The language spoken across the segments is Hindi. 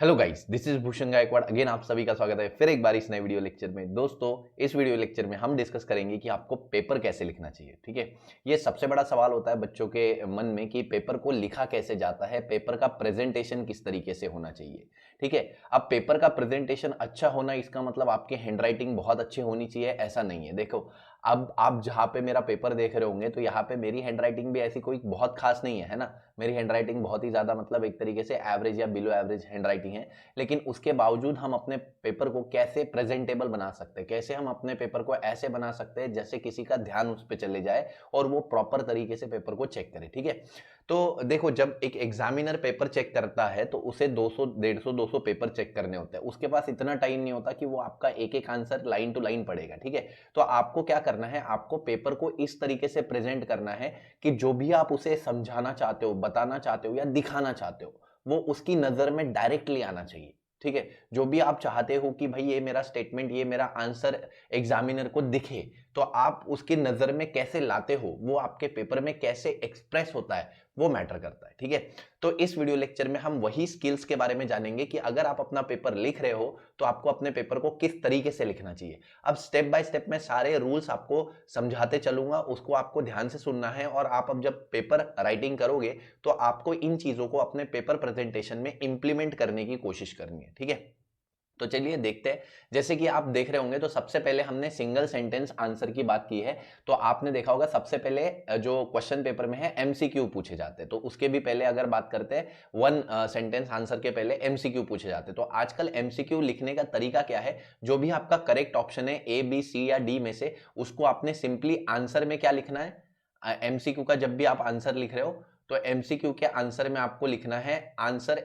Hello guys, this is Bhushan Gaikwad. Again आप सभी का स्वागत है फिर एक बार इस नए वीडियो लेक्चर में। दोस्तों, इस वीडियो लेक्चर में हम डिस्कस करेंगे कि आपको पेपर कैसे लिखना चाहिए। ठीक है, ये सबसे बड़ा सवाल होता है बच्चों के मन में कि पेपर को लिखा कैसे जाता है, पेपर का प्रेजेंटेशन किस तरीके से होना चाहिए। ठीक है, अब पेपर का प्रेजेंटेशन अच्छा होना इसका मतलब आपकी हैंडराइटिंग बहुत अच्छी होनी चाहिए, ऐसा नहीं है। देखो, अब आप जहाँ पे मेरा पेपर देख रहे होंगे तो यहाँ पे मेरी हैंडराइटिंग भी ऐसी कोई बहुत खास नहीं है ना। मेरी हैंडराइटिंग बहुत ही ज़्यादा मतलब एक तरीके से एवरेज या बिलो एवरेज हैंडराइटिंग है। लेकिन उसके बावजूद हम अपने पेपर को कैसे प्रेजेंटेबल बना सकते हैं, कैसे हम अपने पेपर को ऐसे बना सकते हैं जैसे किसी का ध्यान उस पर चले जाए और वो प्रॉपर तरीके से पेपर को चेक करे। ठीक है, तो देखो, जब एक एग्जामिनर पेपर चेक करता है तो उसे 200 150 200 पेपर चेक करने होते हैं। उसके पास इतना टाइम नहीं होता कि वो आपका एक एक आंसर लाइन टू लाइन पढ़ेगा। ठीक है, तो आपको क्या करना है, आपको पेपर को इस तरीके से प्रेजेंट करना है कि जो भी आप उसे समझाना चाहते हो, बताना चाहते हो या दिखाना चाहते हो, वो उसकी नजर में डायरेक्टली आना चाहिए। ठीक है, जो भी आप चाहते हो कि भाई ये मेरा स्टेटमेंट, ये मेरा आंसर एग्जामिनर को दिखे, तो आप उसकी नजर में कैसे लाते हो, वो आपके पेपर में कैसे एक्सप्रेस होता है, वो मैटर करता है। ठीक है, तो इस वीडियो लेक्चर में हम वही स्किल्स के बारे में जानेंगे कि अगर आप अपना पेपर लिख रहे हो तो आपको अपने पेपर को किस तरीके से लिखना चाहिए। अब स्टेप बाय स्टेप मैं सारे रूल्स आपको समझाते चलूंगा, उसको आपको ध्यान से सुनना है। और आप अब जब पेपर राइटिंग करोगे तो आपको इन चीजों को अपने पेपर प्रेजेंटेशन में इंप्लीमेंट करने की कोशिश करनी है। ठीक है, तो चलिए देखते हैं। जैसे कि आप देख रहे होंगे तो सबसे पहले हमने सिंगल सेंटेंस आंसर की बात की है। तो आपने देखा होगा सबसे पहले जो क्वेश्चन पेपर में है एमसीक्यू पूछे जाते हैं, तो उसके भी पहले अगर बात करते हैं वन सेंटेंस आंसर के पहले एमसीक्यू पूछे जाते हैं। तो आजकल एमसीक्यू लिखने का तरीका क्या है, जो भी आपका करेक्ट ऑप्शन है ए बी सी या डी में से, उसको आपने सिंपली आंसर में क्या लिखना है। एमसीक्यू का जब भी आप आंसर लिख रहे हो तो एमसीक्यू के आंसर में आपको लिखना है आंसर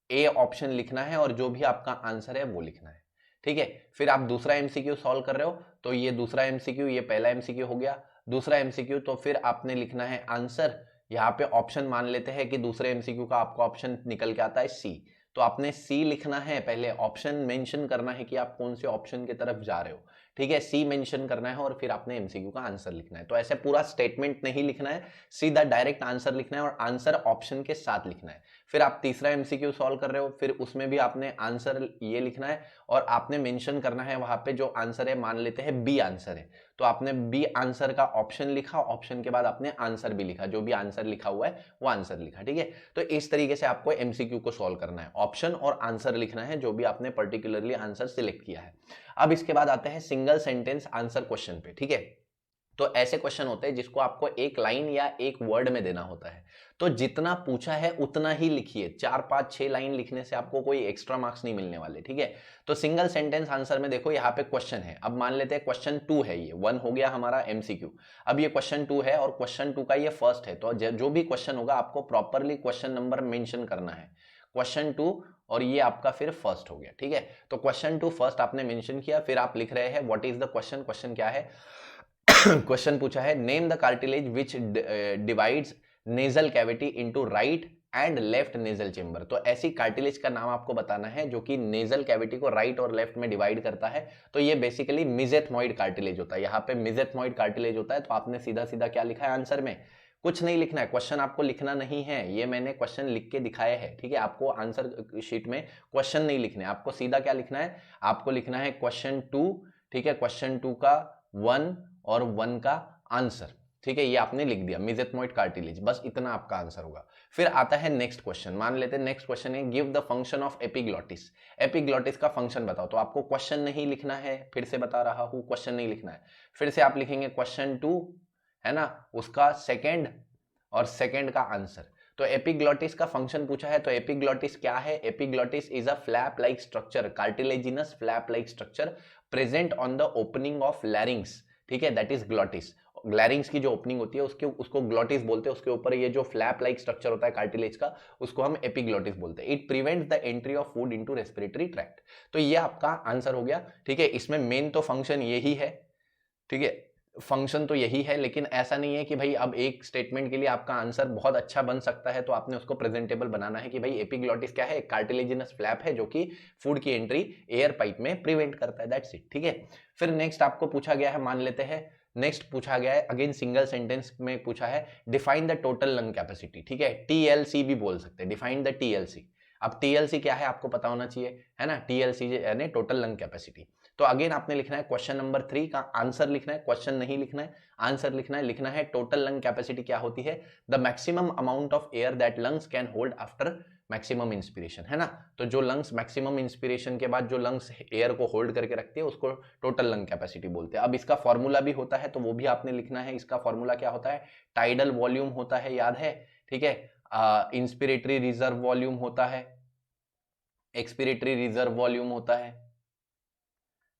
ए ऑप्शन लिखना है और जो भी आपका आंसर है वो लिखना है। ठीक है, फिर आप दूसरा एमसीक्यू सॉल्व कर रहे हो तो ये दूसरा एमसीक्यू, ये पहला एमसीक्यू हो गया। दूसरा एमसीक्यू तो फिर आपने लिखना है आंसर। यहाँ पे ऑप्शन मान लेते हैं कि दूसरे एमसीक्यू का आपको ऑप्शन निकल के आता है सी, तो आपने सी लिखना है। पहले ऑप्शन मेंशन करना है कि आप कौन से ऑप्शन की तरफ जा रहे हो। ठीक है, सी मेंशन करना है और फिर आपने एमसीक्यू का आंसर लिखना है। तो ऐसे पूरा स्टेटमेंट नहीं लिखना है, सीधा डायरेक्ट आंसर लिखना है और आंसर ऑप्शन के साथ लिखना है। फिर आप तीसरा एमसीक्यू सॉल्व कर रहे हो, फिर उसमें भी आपने आंसर ये लिखना है और आपने मेंशन करना है वहां पे जो आंसर है, मान लेते हैं बी आंसर है, तो आपने बी आंसर का ऑप्शन लिखा, ऑप्शन के बाद आपने आंसर भी लिखा, जो भी आंसर लिखा हुआ है वो आंसर लिखा। ठीक है, तो इस तरीके से आपको एमसीक्यू को सॉल्व करना है, ऑप्शन और आंसर लिखना है जो भी आपने पर्टिकुलरली आंसर सिलेक्ट किया है। अब इसके बाद आते हैं सिंगल सेंटेंस आंसर क्वेश्चन पे। ठीक है, तो ऐसे क्वेश्चन होते हैं जिसको आपको एक लाइन या एक वर्ड में देना होता है। तो जितना पूछा है उतना ही लिखिए, 4 5 6 लाइन लिखने से आपको कोई एक्स्ट्रा मार्क्स नहीं मिलने वाले। ठीक है, तो सिंगल सेंटेंस आंसर में देखो यहाँ पे क्वेश्चन है। अब मान लेते हैं क्वेश्चन 2 है, ये 1 हो गया हमारा एमसीक्यू। अब ये क्वेश्चन 2 है और क्वेश्चन 2 का ये फर्स्ट है, तो जो भी क्वेश्चन होगा आपको प्रॉपरली क्वेश्चन नंबर मेंशन करना है, क्वेश्चन 2, और ये आपका फिर फर्स्ट हो गया। ठीक है, तो क्वेश्चन 2 फर्स्ट आपने मेंशन किया, फिर आप लिख रहे हैं what is the question. Question क्या है, क्वेश्चन पूछा है name the cartilage which divides nasal cavity into right and left nasal chamber. तो ऐसी कार्टिलेज का नाम आपको बताना है जो कि नेजल कैविटी को राइट और लेफ्ट में डिवाइड करता है। तो ये बेसिकली मिजेथमॉइड कार्टिलेज होता है, यहाँ पे मिजेथमॉइड कार्टिलेज होता है। तो आपने सीधा सीधा क्या लिखा है आंसर में, कुछ नहीं लिखना है, क्वेश्चन आपको लिखना नहीं है, ये मैंने क्वेश्चन लिख के दिखाया है। ठीक है, आपको आंसर शीट में क्वेश्चन नहीं लिखने, आपको सीधा क्या लिखना है, आपको लिखना है क्वेश्चन 2। ठीक है, क्वेश्चन 2 का 1 और 1 का आंसर। ठीक है, ये आपने लिख दिया मिजेथमॉइड कार्टिलेज, बस इतना आपका आंसर होगा। फिर आता है नेक्स्ट क्वेश्चन, मान लेते हैं नेक्स्ट क्वेश्चन है give the function of epiglottis. Epiglottis का फंक्शन बताओ। तो आपको क्वेश्चन नहीं लिखना है, फिर से बता रहा हूं, क्वेश्चन नहीं लिखना है। फिर से आप लिखेंगे क्वेश्चन 2 है ना, उसका सेकेंड और सेकेंड का आंसर। तो एपिग्लॉटिस का फंक्शन पूछा है, तो एपिग्लॉटिस क्या है, epiglottis is a flap like structure, cartilaginous flap like structure present on the opening of लैरिंग्स। ठीक है, दैट इज ग्लॉटिस। ग्लैरिंग्स की जो ओपनिंग होती है उसके उसको ग्लॉटिस बोलते हैं, उसके ऊपर ये जो फ्लैप लाइक स्ट्रक्चर होता है कार्टिलेज का, उसको हम एपिग्लॉटिस बोलते हैं। It prevents the entry of food into respiratory tract. तो ये आपका आंसर हो गया। ठीक है, इसमें मेन तो फंक्शन यही है। ठीक है, फंक्शन तो यही है, लेकिन ऐसा नहीं है कि भाई अब एक स्टेटमेंट के लिए आपका आंसर बहुत अच्छा बन सकता है तो आपने उसको प्रेजेंटेबल बनाना है कि भाई एपिग्लॉटिस क्या है, कार्टिलेजिनस फ्लैप है जो कि फूड की एंट्री एयर पाइप में प्रिवेंट करता है, दैट्स इट। ठीक है, फिर नेक्स्ट आपको पूछा गया है, मान लेते हैं नेक्स्ट पूछा गया है अगेन सिंगल सेंटेंस में पूछा है define the total lung capacity. ठीक है, टीएलसी भी बोल सकते हैं, डिफाइन द टीएलसी। अब टीएलसी क्या है आपको पता होना चाहिए, है ना, टीएलसी यानी टोटल लंग कैपेसिटी। तो अगेन आपने लिखना है क्वेश्चन नंबर 3 का आंसर लिखना है, क्वेश्चन नहीं लिखना है, आंसर लिखना है टोटल लंग कैपेसिटी क्या होती है, the maximum amount of air that lungs can hold after maximum inspiration, है ना। तो जो लंग्स मैक्सिमम इंस्पिरेशन के बाद जो लंग्स एयर को होल्ड करके रखती है उसको टोटल लंग कैपेसिटी बोलते हैं। अब इसका फॉर्मूला भी होता है तो वो भी आपने लिखना है। इसका फॉर्मूला क्या होता है, टाइडल वॉल्यूम होता है, याद है, ठीक है। इंस्पिरेटरी रिजर्व वॉल्यूम होता है, एक्सपिरेटरी रिजर्व वॉल्यूम होता है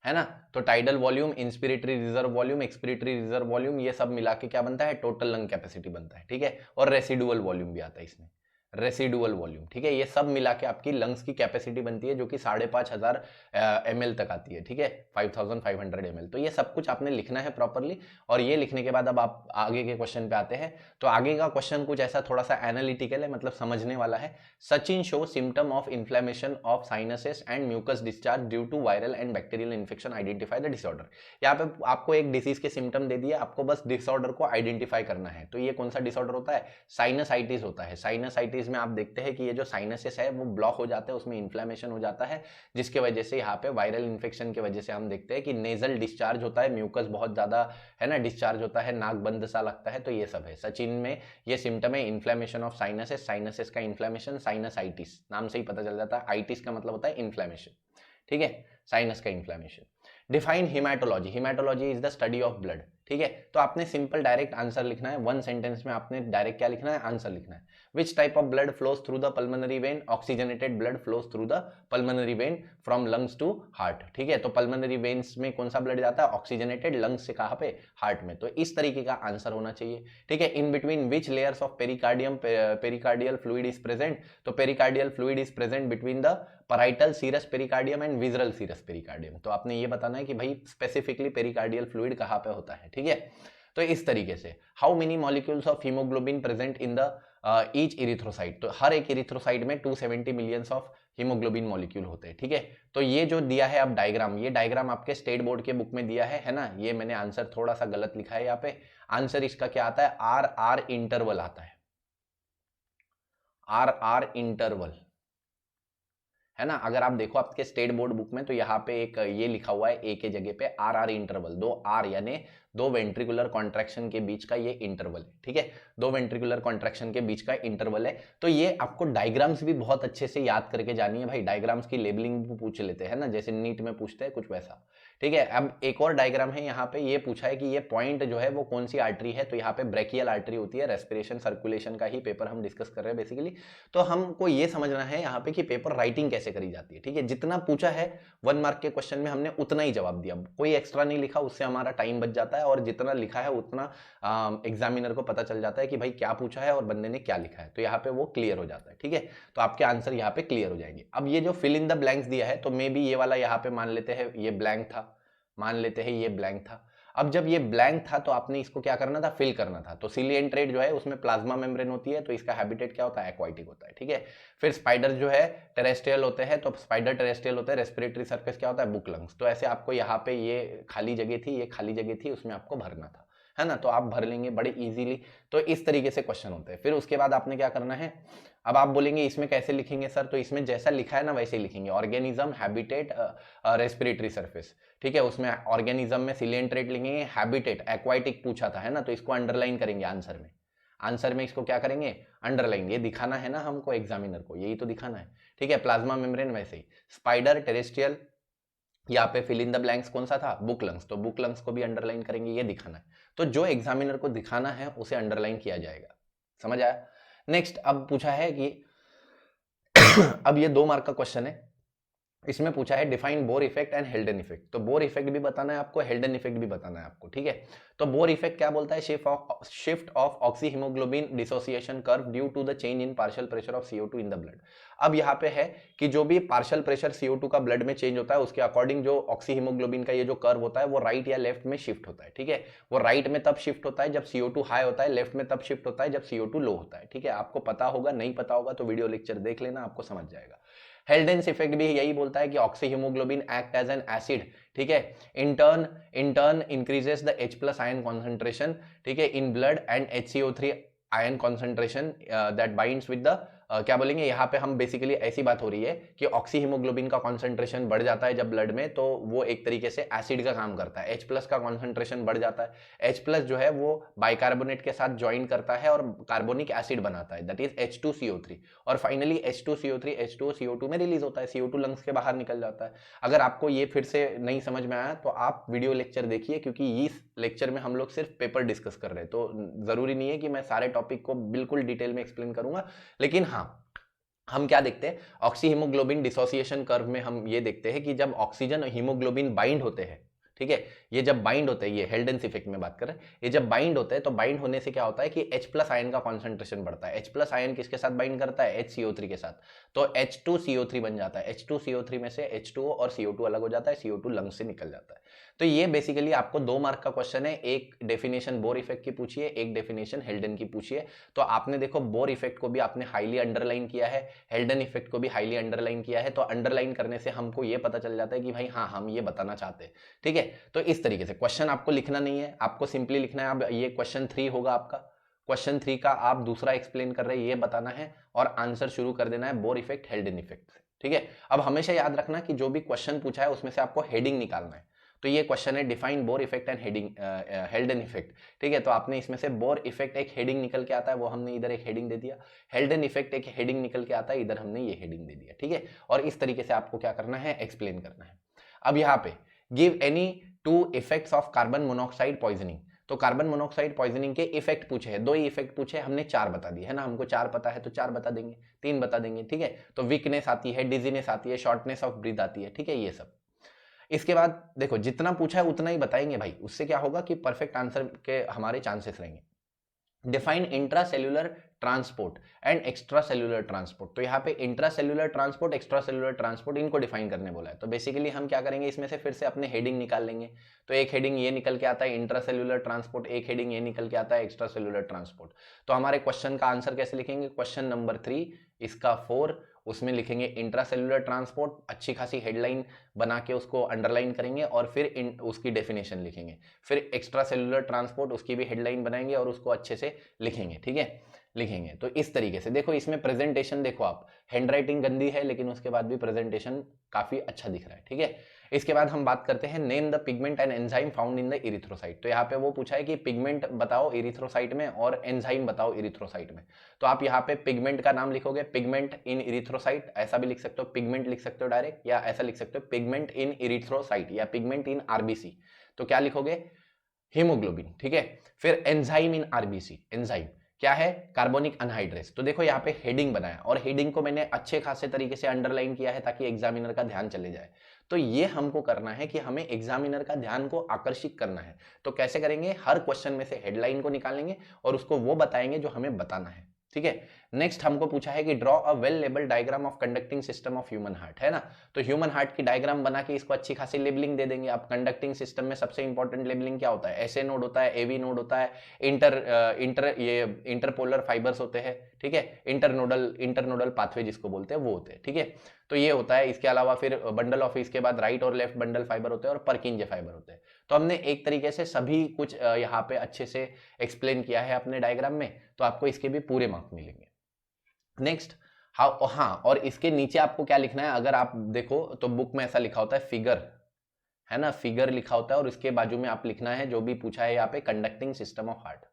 ना। तो tidal volume, inspiratory reserve volume, expiratory reserve volume, ये सब मिला के क्या बनता है, टोटल लंग कैपेसिटी बनता है, ठीक है। और रेसिडुअल वॉल्यूम भी आता है इसमें, रेसिडुअल वॉल्यूम, ठीक है। ये सब मिला के आपकी लंग्स की कैपेसिटी बनती है जो कि 5,500 ml तक आती है, ठीक है, 5,500 ml। तो ये सब कुछ आपने लिखना है प्रॉपरली। और ये लिखने के बाद अब आप आगे के क्वेश्चन पे आते हैं। तो आगे का क्वेश्चन कुछ ऐसा थोड़ा सा एनालिटिकल है, मतलब समझने वाला है। सचिन show symptom of inflammation of sinuses and mucus discharge due to viral and bacterial infection, identify the disorder. यहाँ पे आपको एक डिसीज के सिम्टम दे दिया, आपको बस डिसऑर्डर को आइडेंटिफाई करना है। तो ये कौन सा डिसऑर्डर होता है, साइनसाइटिस होता है। साइनसाइटिस में आप देखते हैं कि ये जो साइनसेस है वो ब्लॉक हो जाते हैं, उसमें इन्फ्लेमेशन हो जाता है, जिसके वजह से यहाँ पे वायरल इन्फेक्शन की वजह से हम देखते हैं कि नेजल डिस्चार्ज होता है, म्यूकस बहुत ज्यादा, है ना, डिस्चार्ज होता है, नाक बंद सा लगता है। तो ये सब है सचिन में, ये सिम्टम है इन्फ्लेमेशन ऑफ साइनसेस, साइनसेस का इन्फ्लेमेशन, साइनसाइटिस नाम से ही पता चल जाता है, आइटिस का मतलब होता है इन्फ्लेमेशन, ठीक है, साइनस का inflammation. Define haematology, haematology is the study of blood, ठीक है। तो आपने सिंपल डायरेक्ट आंसर लिखना है, वन सेंटेंस में आपने डायरेक्ट क्या लिखना है, आंसर लिखना है। Which type of blood flows through the pulmonary vein, oxygenated blood flows through the pulmonary vein from lungs to heart, ठीक है। तो पल्मोनरी वेन्स में कौन सा ब्लड जाता है, ऑक्सीजनेटेड, लंग्स से कहां पे, हार्ट में। तो इस तरीके का आंसर होना चाहिए, ठीक है। In between which layers of pericardium pericardial fluid is present, तो pericardial fluid is present between the parietal serous pericardium and visceral serous pericardium. तो आपने ये बताना है कि भाई स्पेसिफिकली पेरिकार्डियल फ्लूइड कहां पे होता है, ठीक है। तो इस तरीके से how many molecules of haemoglobin present in the each erythrocyte, तो हर एक इरिथ्रोसाइट में 270 मिलियंस ऑफ हीमोग्लोबिन मॉलिक्यूल होते हैं, ठीक है। तो ये जो दिया है अब डायग्राम, ये डायग्राम आपके स्टेट बोर्ड के बुक में दिया है ना। ये मैंने आंसर थोड़ा सा गलत लिखा है यहाँ पे, आंसर इसका क्या आता है, आर आर इंटरवल आता है, आर आर इंटरवल, है ना। अगर आप देखो आपके स्टेट बोर्ड बुक में तो यहाँ पे एक ये लिखा हुआ है, ए के जगह पे आर आर इंटरवल, दो आर यानी दो वेंट्रिकुलर कॉन्ट्रैक्शन के बीच का ये इंटरवल है, ठीक है, दो वेंट्रिकुलर कॉन्ट्रैक्शन के बीच का इंटरवल है। तो ये आपको डायग्राम्स भी बहुत अच्छे से याद करके जानी है भाई, डायग्राम्स की लेबलिंग भी पूछ लेते हैं ना, जैसे नीट में पूछते हैं कुछ वैसा, ठीक है। अब एक और डायग्राम है यहाँ पे, ये पूछा है कि ये पॉइंट जो है वो कौन सी आर्टरी है, तो यहाँ पे ब्रेकियल आर्टरी होती है, रेस्पिरेशन सर्कुलेशन का ही पेपर हम डिस्कस कर रहे हैं बेसिकली। तो हमको ये समझना है यहाँ पे कि पेपर राइटिंग कैसे करी जाती है, ठीक है। जितना पूछा है 1 मार्क के क्वेश्चन में हमने उतना ही जवाब दिया, कोई एक्स्ट्रा नहीं लिखा, उससे हमारा टाइम बच जाता है, और जितना लिखा है उतना एग्जामिनर को पता चल जाता है कि भाई क्या पूछा है और बंदे ने क्या लिखा है, तो यहाँ पे वो क्लियर हो जाता है, ठीक है। तो आपके आंसर यहाँ पे क्लियर हो जाएंगे। अब ये जो फिल इन द ब्लैंक्स दिया है, तो मे बी ये वाला यहाँ पे मान लेते हैं ये ब्लैंक था, मान लेते हैं ये ब्लैंक था। अब जब ये ब्लैंक था तो आपने इसको क्या करना था, फिल करना था। तो सिलिएंट्रेट जो है उसमें प्लाज्मा मेम्ब्रेन होती है, तो इसका हैबिटेट क्या होता है, एक्वाटिक होता है, ठीक है। फिर स्पाइडर जो है टेरेस्ट्रियल होते हैं, तो स्पाइडर टेरेस्ट्रियल होते हैं, रेस्पिरेटरी सर्फेस क्या होता है, बुक लंग्स। तो ऐसे आपको यहाँ पे ये खाली जगह थी, ये खाली जगह थी, उसमें आपको भरना था, है ना। तो आप भर लेंगे बड़े इजीली। तो इस तरीके से क्वेश्चन होते हैं। फिर उसके बाद आपने क्या करना है, अब आप बोलेंगे इसमें कैसे लिखेंगे सर, तो इसमें जैसा लिखा है ना वैसे ही लिखेंगे, ऑर्गेनिज्म, हैबिटेट, रेस्पिरेटरी सर्फेस, ठीक है। उसमें ऑर्गेनिज्म में सिलिएंट्रेट लिखेंगे, हैबिटेट एक्वाटिक पूछा था, है ना, तो इसको अंडरलाइन करेंगे आंसर में, आंसर में इसको क्या करेंगे, अंडरलाइन। ये दिखाना है ना हमको एग्जामिनर को, यही तो दिखाना है, ठीक है। प्लाज्मा मेम्ब्रेन वैसे ही, स्पाइडर टेरेस्ट्रियल, यहाँ पे फिल इन द ब्लैंक्स कौन सा था, बुक लंग्स, तो बुक लंग्स को भी अंडरलाइन करेंगे, ये दिखाना है। तो जो एग्जामिनर को दिखाना है उसे अंडरलाइन किया जाएगा, समझ आया। नेक्स्ट अब पूछा है कि अब ये 2 मार्क का क्वेश्चन है, इसमें पूछा है define Bohr effect and हेल्डन effect. तो बोर इफेक्ट भी बताना है आपको, हेल्डन इफेक्ट भी बताना है आपको, ठीक है। तो बोर इफेक्ट क्या बोलता है, shift of oxy haemoglobin dissociation curve due to the change in partial pressure of CO2 in the blood. अब यहाँ पे है कि जो भी पार्शियल प्रेशर CO2 का ब्लड में चेंज होता है उसके अकॉर्डिंग जो ऑक्सी हीमोग्लोबिन का ये जो कर्व होता है वो राइट या लेफ्ट में शिफ्ट होता है, ठीक है। वो राइट में तब शिफ्ट होता है जब CO2 हाई होता है, लेफ्ट में तब शिफ्ट होता है जब CO2 लो होता है, ठीक है। आपको पता होगा, नहीं पता होगा तो वीडियो लेक्चर देख लेना, आपको समझ जाएगा। हेल्डेंस इफेक्ट भी यही बोलता है कि oxy haemoglobin act as an acid, ठीक है, in turn increases the H+ ion concentration, ठीक है, in blood and HCO3 ion concentration that binds with the क्या बोलेंगे, यहाँ पे हम बेसिकली ऐसी बात हो रही है कि ऑक्सी हीमोग्लोबिन का कॉन्सेंट्रेशन बढ़ जाता है जब ब्लड में, तो वो एक तरीके से एसिड का काम करता है। H+ का कॉन्सेंट्रेशन बढ़ जाता है। H+ जो है वो बाइकार्बोनेट के साथ ज्वाइन करता है और कार्बोनिक एसिड बनाता है, दैट इज H2CO3, और फाइनली H2CO3 H2CO2 में रिलीज होता है, CO2 लंग्स के बाहर निकल जाता है। अगर आपको ये फिर से नहीं समझ में आया तो आप वीडियो लेक्चर देखिए, क्योंकि इस लेक्चर में हम लोग सिर्फ पेपर डिस्कस कर रहे हैं, तो जरूरी नहीं है कि मैं सारे टॉपिक को बिल्कुल डिटेल में एक्सप्लेन करूंगा। लेकिन हाँ, हम क्या देखते हैं, ऑक्सी हीमोग्लोबिन डिसोसिएशन कर्व में हम ये देखते हैं कि जब ऑक्सीजन और हीमोग्लोबिन बाइंड होते हैं, ठीक है, ये जब बाइंड होते हैं, ये हेल्डेंस इफेक्ट में बात कर रहे हैं, ये जब बाइंड होते हैं तो बाइंड होने से क्या होता है कि H+ आयन का कॉन्सेंट्रेशन बढ़ता है। H+ आयन किसके साथ बाइंड करता है, HCO3 के साथ, तो H2CO3 बन जाता है। H2CO3 में से H2O और CO2 अलग हो जाता है, CO2 लंग से निकल जाता है। तो ये बेसिकली आपको 2 मार्क का क्वेश्चन है, एक डेफिनेशन बोर इफेक्ट की पूछी है, एक डेफिनेशन हेल्डन की पूछी है। तो आपने देखो बोर इफेक्ट को भी आपने हाईली अंडरलाइन किया है, हेल्डन इफेक्ट को भी हाईली अंडरलाइन किया है, तो अंडरलाइन करने से हमको ये पता चल जाता है कि भाई हाँ, हम ये बताना चाहते हैं, ठीक है। तो इस तरीके से क्वेश्चन आपको लिखना नहीं है, आपको सिंपली लिखना है। अब ये क्वेश्चन 3 होगा आपका, क्वेश्चन 3 का आप दूसरा एक्सप्लेन कर रहे हैं, ये बताना है और आंसर शुरू कर देना है बोर इफेक्ट हेल्डन इफेक्ट से, ठीक है। अब हमेशा याद रखना कि जो भी क्वेश्चन पूछा है उसमें से आपको हेडिंग निकालना है। तो ये क्वेश्चन है define Bohr effect and heading हेल्डन effect, ठीक है। तो आपने इसमें से बोर इफेक्ट एक हेडिंग निकल के आता है, वो हमने इधर एक हेडिंग दे दिया, हेल्डन इफेक्ट एक हेडिंग निकल के आता है, इधर हमने ये हेडिंग दे दिया, ठीक है। और इस तरीके से आपको क्या करना है, एक्सप्लेन करना है। अब यहाँ पे give any 2 effects of carbon monoxide poisoning, तो कार्बन मोनोऑक्साइड पॉइजनिंग के इफेक्ट पूछे हैं, 2 ही इफेक्ट पूछे, हमने 4 बता दिए है ना, हमको 4 पता है तो 4 बता देंगे, 3 बता देंगे, ठीक है। तो वीकनेस आती है, डिजीनेस आती है, शॉर्टनेस ऑफ ब्रीथ आती है, ठीक है, ये सब। इसके बाद देखो जितना पूछा है उतना ही बताएंगे भाई, उससे क्या होगा कि परफेक्ट आंसर के हमारे चांसेस रहेंगे। Define intracellular transport and extra cellular transport, तो यहाँ पे intracellular transport, extra cellular transport, इनको डिफाइन करने बोला है। तो बेसिकली हम क्या करेंगे, इसमें से फिर से अपने हेडिंग निकाल लेंगे। तो एक हेडिंग ये निकल के आता है इंट्रासेल्युलर ट्रांसपोर्ट, एक हेडिंग ये निकल के आता है एक्स्ट्रा सेल्युलर ट्रांसपोर्ट। तो हमारे क्वेश्चन का आंसर कैसे लिखेंगे, क्वेश्चन नंबर 3 इसका 4, उसमें लिखेंगे इंट्रासेल्युलर ट्रांसपोर्ट, अच्छी खासी हेडलाइन बना के उसको अंडरलाइन करेंगे और फिर उसकी डेफिनेशन लिखेंगे। फिर एक्स्ट्रा सेल्युलर ट्रांसपोर्ट, उसकी भी हेडलाइन बनाएंगे और उसको अच्छे से लिखेंगे, ठीक है, लिखेंगे। तो इस तरीके से देखो, इसमें प्रेजेंटेशन देखो आप, हैंडराइटिंग गंदी है लेकिन उसके बाद भी प्रेजेंटेशन काफी अच्छा दिख रहा है, ठीक है। इसके बाद हम बात करते हैं name the pigment and enzyme found in the erythrocyte, तो यहाँ पे वो पूछा है कि पिगमेंट बताओ इरिथ्रोसाइट में और एंजाइम बताओ इरिथ्रोसाइट में। तो आप यहाँ पे पिगमेंट का नाम लिखोगे, पिगमेंट इन इरिथ्रोसाइट, ऐसा भी लिख सकते हो, पिगमेंट लिख सकते हो डायरेक्ट, या ऐसा लिख सकते हो पिगमेंट इन इरिथ्रोसाइट या पिगमेंट इन आरबीसी। तो क्या लिखोगे, हीमोग्लोबिन, ठीक है। फिर एंजाइम इन आरबीसी, एंजाइम क्या है, कार्बोनिक अनहाइड्रेस। तो देखो यहाँ पे हेडिंग बनाया और हेडिंग को मैंने अच्छे खासे तरीके से अंडरलाइन किया है ताकि एग्जामिनर का ध्यान चले जाए। तो ये हमको करना है कि हमें एग्जामिनर का ध्यान को आकर्षित करना है। तो कैसे करेंगे, हर क्वेश्चन में से हेडलाइन को निकालेंगे और उसको वो बताएंगे जो हमें बताना है, ठीक है। नेक्स्ट हमको पूछा है कि draw a well label diagram of conducting system of human heart, है ना। तो ह्यूमन हार्ट की डायग्राम बना के इसको अच्छी खासी लेबलिंग दे देंगे। अब कंडक्टिंग सिस्टम में सबसे इंपॉर्टेंट लेबलिंग क्या होता है, एसए नोड होता है, एवी नोड होता है, इंटरपोलर फाइबर्स होते हैं, ठीक है, इंटरनोडल पाथवे जिसको बोलते हैं वो होते हैं, ठीक है। तो ये होता है। इसके अलावा फिर बंडल ऑफ, इसके बाद राइट और लेफ्ट बंडल फाइबर होते हैं और परकिंजे फाइबर होते हैं। तो हमने एक तरीके से सभी कुछ यहाँ पे अच्छे से एक्सप्लेन किया है अपने डायग्राम में, तो आपको इसके भी पूरे मार्क्स मिलेंगे। नेक्स्ट हाँ, और इसके नीचे आपको क्या लिखना है, अगर आप देखो तो बुक में ऐसा लिखा होता है फिगर, है ना, फिगर लिखा होता है और इसके बाजू में आप लिखना है जो भी पूछा है यहाँ पे कंडक्टिंग सिस्टम ऑफ हार्ट।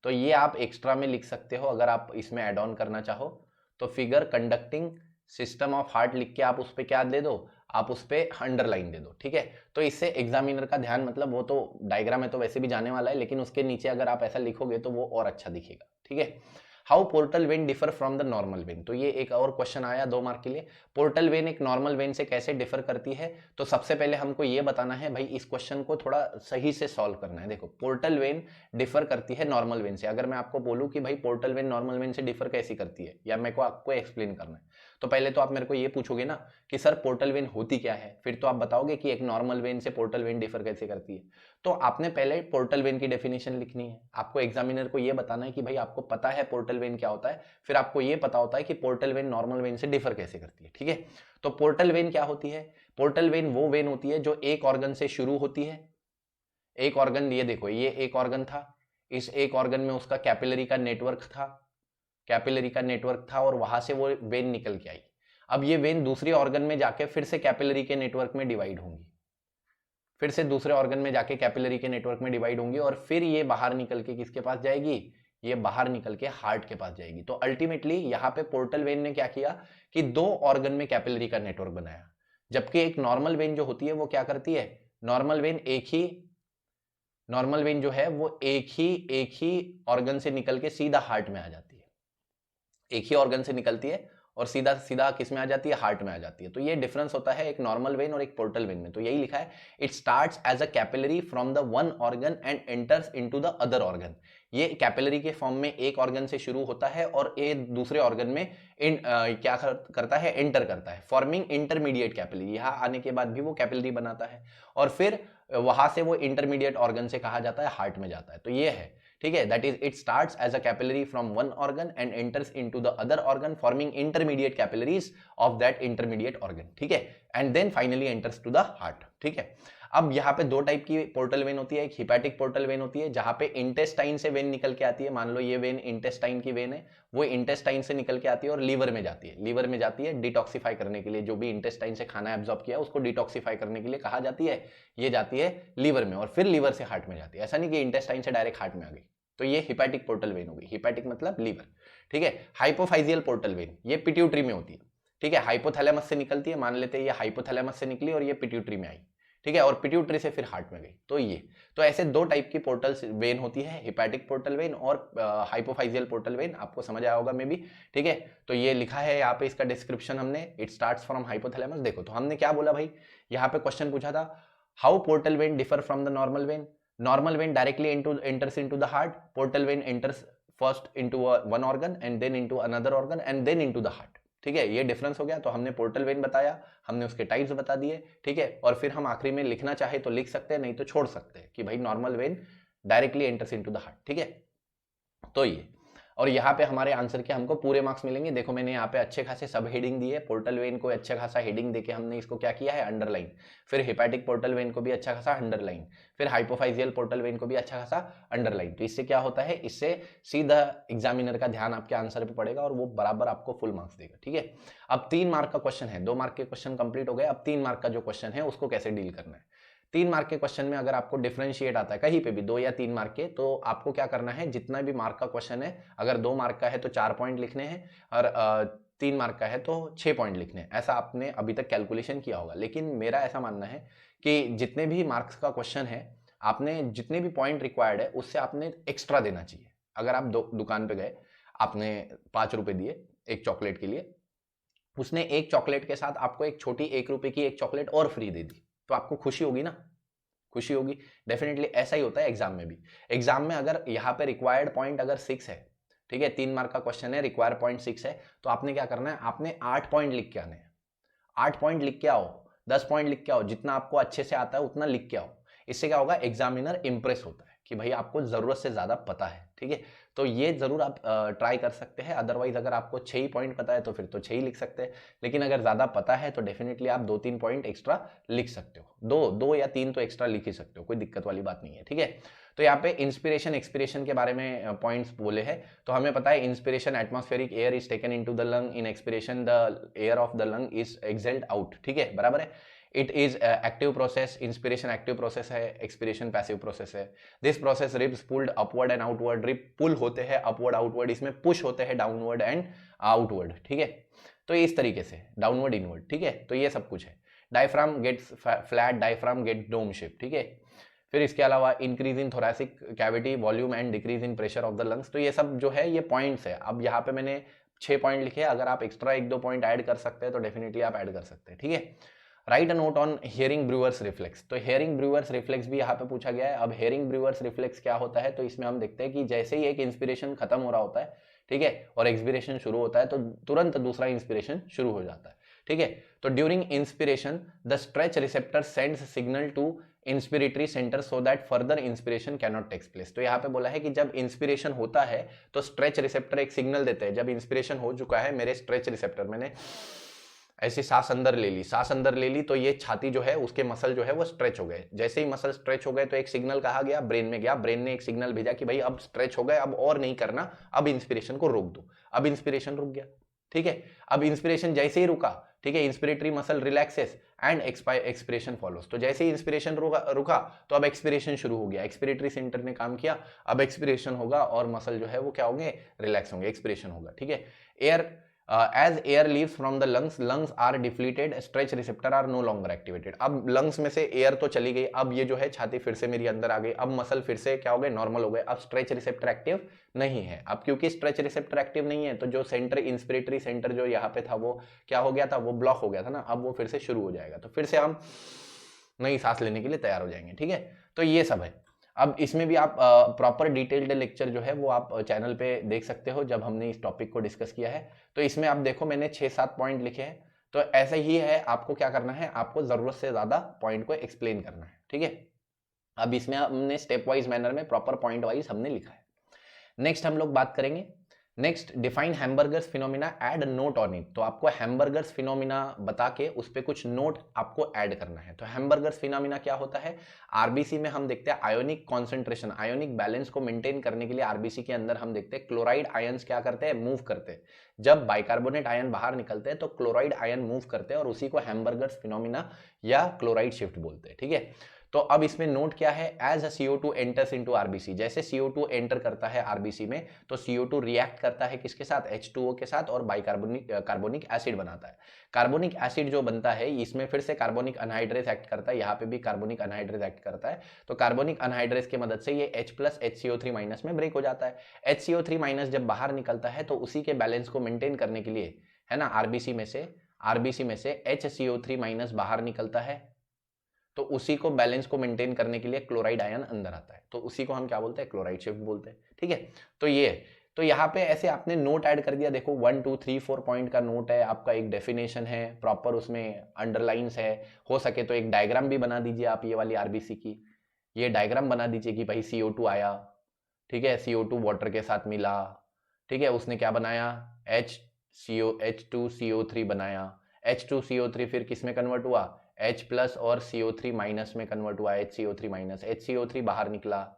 तो ये आप एक्स्ट्रा में लिख सकते हो अगर आप इसमें ऐड ऑन करना चाहो। तो figure conducting system of heart लिख के आप उस पर क्या दे दो, आप उस पर अंडरलाइन दे दो, ठीक है। तो इससे एग्जामिनर का ध्यान, मतलब वो तो डायग्राम में तो वैसे भी जाने वाला है, लेकिन उसके नीचे अगर आप ऐसा लिखोगे तो वो और अच्छा दिखेगा, ठीक है। How portal vein differ from the normal when, तो ये एक और क्वेश्चन आया 2 मार्क के लिए। पोर्टल वेन एक नॉर्मल वेन से कैसे डिफर करती है, तो सबसे पहले हमको ये बताना है भाई, इस क्वेश्चन को थोड़ा सही से सॉल्व करना है। देखो पोर्टल वेन डिफर करती है नॉर्मल वेन से, अगर मैं आपको बोलूं कि भाई पोर्टल वेन नॉर्मल वेन से डिफर कैसी करती है, या मेरे को आपको एक्सप्लेन करना है, तो पहले तो आप मेरे को ये पूछोगे ना कि सर पोर्टल वेन होती क्या है, फिर तो आप बताओगे कि एक नॉर्मल वेन से पोर्टल वेन डिफर कैसे करती है। तो आपने पहले पोर्टल वेन की डेफिनेशन लिखनी है, आपको एग्जामिनर को ये बताना है कि भाई आपको पता है पोर्टल वेन क्या होता है, फिर आपको ये पता होता है कि पोर्टल वेन नॉर्मल वेन से डिफर कैसे करती है, ठीक है। तो पोर्टल वेन क्या होती है, पोर्टल वेन वो वेन होती है जो एक ऑर्गन से शुरू होती है। एक ऑर्गन, ये देखो ये एक ऑर्गन था, इस एक ऑर्गन में उसका कैपिलरी का नेटवर्क था, कैपिलरी का नेटवर्क था और वहां से वो वेन निकल के आई। अब ये वेन दूसरे ऑर्गन में जाके फिर से कैपिलरी के नेटवर्क में डिवाइड होंगी, फिर से दूसरे ऑर्गन में जाके कैपिलरी के नेटवर्क में डिवाइड होंगी और फिर ये बाहर निकल के किसके पास जाएगी, ये बाहर निकल के हार्ट के पास जाएगी। तो अल्टीमेटली यहाँ पे पोर्टल वेन ने क्या किया कि दो ऑर्गन में कैपिलरी का नेटवर्क बनाया, जबकि एक नॉर्मल वेन जो होती है वो क्या करती है, नॉर्मल वेन जो है वो एक ही ऑर्गन से निकल के सीधा हार्ट में आ जाती है, एक ही ऑर्गन से निकलती है और सीधा सीधा किस में आ जाती है, हार्ट में आ जाती है। तो ये डिफरेंस होता है एक नॉर्मल वेन और एक पोर्टल वेन में। तो यही लिखा है, it starts as a capillary from the one organ and enters into the other organ. ये कैपिलरी के फॉर्म में एक ऑर्गन से शुरू होता है और ये दूसरे ऑर्गन में क्या करता है, एंटर करता है, फॉर्मिंग इंटरमीडिएट कैपिलरी। यहाँ आने के बाद भी वो कैपिलरी बनाता है और फिर वहां से वो इंटरमीडिएट ऑर्गन से कहा जाता है हार्ट में जाता है। तो ये है, ठीक है, that is it starts as a capillary from one organ and enters into the other organ forming intermediate capillaries of that intermediate organ, ठीक है, and then finally enters to the heart, ठीक है। अब यहाँ पे दो टाइप की पोर्टल वेन होती है, एक हिपैटिक पोर्टल वेन होती है जहां पे इंटेस्टाइन से वेन निकल के आती है। मान लो ये वेन इंटेस्टाइन की वेन है, वो इंटेस्टाइन से निकल के आती है और लीवर में जाती है, लीवर में जाती है डिटॉक्सिफाई करने के लिए, जो भी इंटेस्टाइन से खाना एब्जॉर्ब किया उसको डिटॉक्सिफाई करने के लिए कहा जाती है, ये जाती है लीवर में और फिर लीवर से हार्ट में जाती है। ऐसा नहीं कि इंटेस्टाइन से डायरेक्ट हार्ट में आ गई। तो ये हिपैटिक पोर्टल वेन होगी, हिपैटिक मतलब लीवर, ठीक है। हाइपोफाइजियल पोर्टल वेन ये पिट्यूटरी में होती है, ठीक है, हाइपोथैलेमस से निकलती है, मान लेते हैं ये हाइपोथैलेमस से निकली और ये पिट्यूटरी में आई, ठीक है, और पिट्यूटरी से फिर हार्ट में गई। तो ये, तो ऐसे दो टाइप की पोर्टल वेन होती है, हिपैटिक पोर्टल वेन और हाइपोफाइजियल पोर्टल वेन, आपको समझ आया होगा मे बी, ठीक है। तो ये लिखा है यहाँ पे इसका डिस्क्रिप्शन हमने, इट स्टार्ट्स फ्रॉम हाइपोथैलेमस। देखो तो हमने क्या बोला भाई, यहाँ पे क्वेश्चन पूछा था how portal vein differ from the normal when. Normal when directly enters into the heart, portal vein enters first into one organ and then into another organ and then into the heart, ठीक है, ये डिफरेंस हो गया। तो हमने पोर्टल वेन बताया, हमने उसके टाइप्स बता दिए, ठीक है, और फिर हम आखिरी में लिखना चाहे तो लिख सकते हैं, नहीं तो छोड़ सकते हैं कि भाई normal when directly enters into the heart, ठीक है। तो ये, और यहाँ पे हमारे आंसर के हमको पूरे मार्क्स मिलेंगे। देखो मैंने यहाँ पे अच्छे खासे सब हेडिंग दी है, पोर्टल वेन को अच्छा खासा हेडिंग देके हमने इसको क्या किया है, अंडरलाइन, फिर हिपैटिक पोर्टल वेन को भी अच्छा खासा अंडरलाइन, फिर हाइपोफाइजियल पोर्टल वेन को भी अच्छा खासा अंडरलाइन। तो इससे क्या होता है, इससे सीधा एग्जामिनर का ध्यान आपके आंसर पे पड़ेगा और वो बराबर आपको फुल मार्क्स देगा, ठीक है। अब 3 मार्क का क्वेश्चन है, 2 मार्क के क्वेश्चन कंप्लीट हो गए, अब 3 मार्क का जो क्वेश्चन है उसको कैसे डील करना है। 3 मार्क के क्वेश्चन में अगर आपको डिफरेंशिएट आता है कहीं पे भी 2 या 3 मार्क के, तो आपको क्या करना है, जितना भी मार्क का क्वेश्चन है, अगर 2 मार्क का है तो 4 पॉइंट लिखने हैं और 3 मार्क का है तो 6 पॉइंट लिखने हैं। ऐसा आपने अभी तक कैलकुलेशन किया होगा, लेकिन मेरा ऐसा मानना है कि जितने भी मार्क्स का क्वेश्चन है, आपने जितने भी पॉइंट रिक्वायर्ड है उससे आपने एक्स्ट्रा देना चाहिए। अगर आप दुकान पे गए, आपने 5 रुपए दिए एक चॉकलेट के लिए, उसने एक चॉकलेट के साथ आपको एक छोटी 1 रुपए की एक चॉकलेट और फ्री दे दी, तो आपको खुशी होगी ना, खुशी होगी। डेफिनेटली ऐसा ही होता है एग्जाम में भी। एग्जाम में अगर यहाँ पे रिक्वायर्ड पॉइंट अगर 6 है, ठीक है, 3 मार्क का क्वेश्चन है, रिक्वायर्ड पॉइंट 6 है, तो आपने क्या करना है, आपने 8 पॉइंट लिख के आने हैं, 8 पॉइंट लिख के आओ, 10 पॉइंट लिख के आओ, जितना आपको अच्छे से आता है उतना लिख के आओ। इससे क्या होगा, एग्जामिनर इंप्रेस होता है कि भाई आपको जरूरत से ज्यादा पता है, ठीक है। तो ये जरूर आप ट्राई कर सकते हैं। अदरवाइज अगर आपको 6 ही पॉइंट पता है तो फिर तो 6 ही लिख सकते हैं, लेकिन अगर ज्यादा पता है तो डेफिनेटली आप 2-3 पॉइंट एक्स्ट्रा लिख सकते हो, 2 या 3 तो एक्स्ट्रा लिख ही सकते हो, कोई दिक्कत वाली बात नहीं है, ठीक है। तो यहाँ पे इंस्पिरेशन एक्सपिरेशन के बारे में पॉइंट्स बोले हैं। तो हमें पता है inspiration atmospheric air is taken into the lung, in expiration the air of the lung is exhaled out, ठीक है, बराबर है। It is active process, inspiration active process है, एक्सपिरेशन पैसिव प्रोसेस है। This process ribs pulled upward and outward, rib pull होते हैं अपवर्ड आउटवर्ड, इसमें पुश होते हैं डाउनवर्ड एंड आउटवर्ड, ठीक है। तो इस तरीके से डाउनवर्ड इनवर्ड, ठीक है, तो ये सब कुछ है। Diaphragm gets flat, diaphragm get dome shape, ठीक है। फिर इसके अलावा increase in thoracic cavity volume and decrease in pressure of the lungs. तो ये सब जो है ये पॉइंट्स है। अब यहाँ पे मैंने 6 पॉइंट लिखे, अगर आप एक्स्ट्रा 1-2 पॉइंट ऐड कर सकते हैं तो डेफिनेटली आप ऐड कर सकते हैं, ठीक है। Write a note on Hering Breuer's reflex. तो हेयरिंग ब्रूअर्स रिफ्लेक्स भी यहाँ पे पूछा गया है। अब हेयरिंग ब्रूअर्स रिफ्लेक्स क्या होता है, तो इसमें हम देखते हैं कि जैसे ही एक इंस्पिरेशन खत्म हो रहा होता है, ठीक है, और एक्सपिरेशन शुरू होता है, तो तुरंत दूसरा इंस्पिरेशन शुरू हो जाता है, ठीक है। तो during inspiration the stretch receptor sends signal to inspiratory centre so that further inspiration cannot takes place. तो यहाँ पे बोला है कि जब इंस्पिरेशन होता है तो स्ट्रेच रिसेप्टर एक सिग्नल देते हैं, जब इंस्पिरेशन हो चुका है, मेरे स्ट्रेच रिसेप्टर, मैंने ऐसे सांस अंदर ले ली, सांस अंदर ले ली, तो ये छाती जो है उसके मसल जो है वो स्ट्रेच हो गए। जैसे ही मसल स्ट्रेच हो गए तो एक सिग्नल कहा गया, ब्रेन में गया, ब्रेन ने एक सिग्नल भेजा कि भाई अब स्ट्रेच हो गए, अब और नहीं करना, अब इंस्पिरेशन को रोक दो। अब इंस्पिरेशन रुक गया, ठीक है। अब इंस्पिरेशन जैसे ही रुका, ठीक है, inspiratory muscle relaxes and expiration follows. तो जैसे ही इंस्पिरेशन रुका तो अब एक्सपिरेशन शुरू हो गया, एक्सपिरेटरी सेंटर ने काम किया, अब एक्सपिरेशन होगा और मसल जो है वो क्या होंगे, रिलैक्स होंगे, एक्सपिरेशन होगा, ठीक है। Air as air leaves from the lungs are depleted, stretch receptor are no longer activated। अब lungs में से एयर तो चली गई, अब ये जो है छाती फिर से मेरी अंदर आ गई, अब मसल फिर से क्या हो गए, नॉर्मल हो गए। अब स्ट्रेच रिसेप्टर एक्टिव नहीं है। अब क्योंकि स्ट्रेच रिसेप्टर एक्टिव नहीं है तो जो सेंटर, इंस्पिरेटरी सेंटर जो यहाँ पे था वो क्या हो गया था, वो ब्लॉक हो गया था ना, अब वो फिर से शुरू हो जाएगा। तो फिर से हम नई सांस लेने के लिए तैयार हो जाएंगे, ठीक है। तो ये सब है। अब इसमें भी आप प्रॉपर डिटेल्ड लेक्चर जो है वो आप चैनल पे देख सकते हो, जब हमने इस टॉपिक को डिस्कस किया है। तो इसमें आप देखो मैंने 6-7 पॉइंट लिखे हैं। तो ऐसा ही है, आपको क्या करना है, आपको जरूरत से ज्यादा पॉइंट को एक्सप्लेन करना है, ठीक है। अब इसमें हमने स्टेप वाइज मैनर में प्रॉपर पॉइंट वाइज हमने लिखा है। नेक्स्ट हम लोग बात करेंगे, next define hamburgers phenomena, add note on it. तो आपको हैमबर्गर्स फिनोमिना बता के उस पर कुछ नोट आपको ऐड करना है। तो हैमबर्गर्स फिनोमिना क्या होता है, आरबीसी में हम देखते हैं आयोनिक कॉन्सेंट्रेशन, आयोनिक बैलेंस को मेंटेन करने के लिए आरबीसी के अंदर हम देखते हैं क्लोराइड आयंस क्या करते हैं, मूव करते हैं। जब बाइकार्बोनेट आयन बाहर निकलते हैं तो क्लोराइड आयन मूव करते हैं और उसी को हैमबर्गर्स फिनोमिना या क्लोराइड शिफ्ट बोलते हैं, ठीक है। तो अब इसमें नोट क्या है, as a CO2 enters into RBC, जैसे CO2 एंटर करता है आरबीसी में तो CO2 रिएक्ट करता है किसके साथ, H2O के साथ, और कार्बोनिक एसिड बनाता है। कार्बोनिक एसिड जो बनता है इसमें फिर से कार्बोनिक अनहाइड्रेस एक्ट करता है, यहाँ पे भी कार्बोनिक अनहाइड्रेस एक्ट करता है। तो कार्बोनिक अनहाइड्रेस की मदद से ये H+ HCO3- में ब्रेक हो जाता है। HCO3- जब बाहर निकलता है तो उसी के बैलेंस को मेंटेन करने के लिए, है ना, आरबीसी में से HCO3- बाहर निकलता है, तो उसी को बैलेंस को मेंटेन करने के लिए क्लोराइड आयन अंदर आता है, तो उसी को हम क्या बोलते हैं, क्लोराइड शिफ्ट बोलते हैं, ठीक है। तो ये, तो यहाँ पे ऐसे आपने नोट ऐड कर दिया। देखो 1 2 3 4 पॉइंट का नोट है आपका, एक डेफिनेशन है प्रॉपर, उसमें अंडरलाइंस है। हो सके तो एक डायग्राम भी बना दीजिए आप, ये वाली आरबीसी की ये डायग्राम बना दीजिए कि भाई CO2 आया, ठीक है, CO2 वाटर के साथ मिला, ठीक है, उसने क्या बनाया, H2CO3 बनाया, H2CO3 फिर किस में कन्वर्ट हुआ, H+ और CO3- में कन्वर्ट हुआ, HCO3-, HCO3 बाहर निकला,